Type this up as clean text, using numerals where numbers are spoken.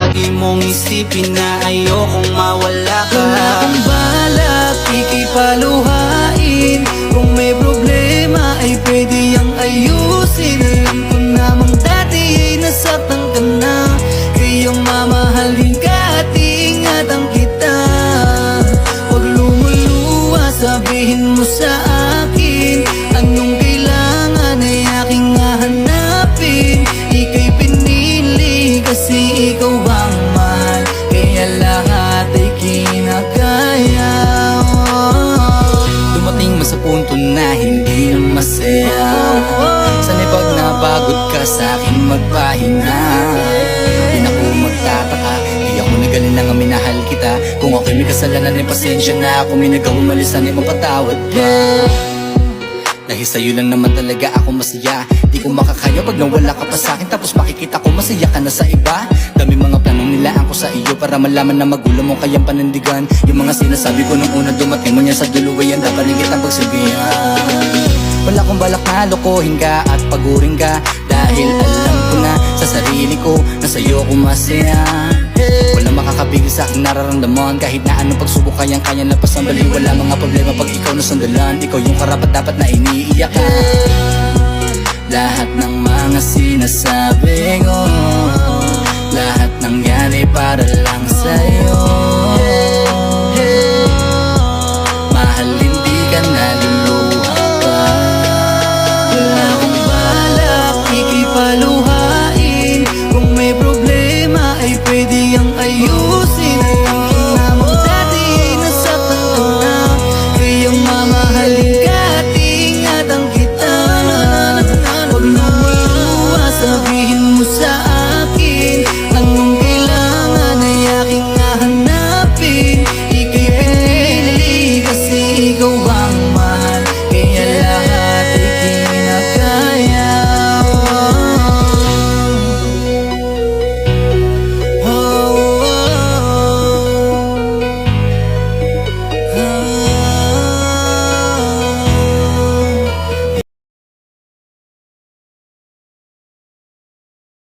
Lagi mong isipin na ayokong mawala ka. Wala akong balak, ikipaluhain. Kung may problema ay pwede yang ayusin. Alam ko namang dati ay nasaktan ka na, kaya mamahalin ka at ingatan kita. Huwag lumuluha, sabihin mo sa akin anong kailangan ay aking hahanapin. Ika'y pinili kasi ikaw ang mahal, kaya lahat ay kinakaya. Dumating mo sa punto na hindi na masaya. Sana'y pag napagod ka sa'kin magpahinga. Di na ako magtataka, di ako nagaling na nga minahal kita. Kung ako'y may kasalanan ay pasensya na. Kung may nagkahumalisan ay mapatawad pa. Dahil sa'yo lang naman talaga ako masaya. Di ko makakaya pag nawala ka pa sa'kin, tapos makikita ko masaya ka na sa iba. Dami mga planong nilaan ko sa iyo para malaman na magulang mo kayang panindigan. Yung mga sinasabi ko nung una dumating mo niya sa dulo ay ang dapat rin kitang pagsabihan. Wala kong balak na lokohin ka at pagurin ka, dahil alam ko na sa sarili ko na sa'yo ko masaya. Walang makakapigil sa aking nararamdaman, kahit na anong pagsubok kayang-kaya lapas ang bali. Wala mga problema pag ikaw nasandalan, ikaw yung karapat dapat na iniiyak ka. Lahat ng mga sinasabi ko, lahat nangyari para lang sa'yo.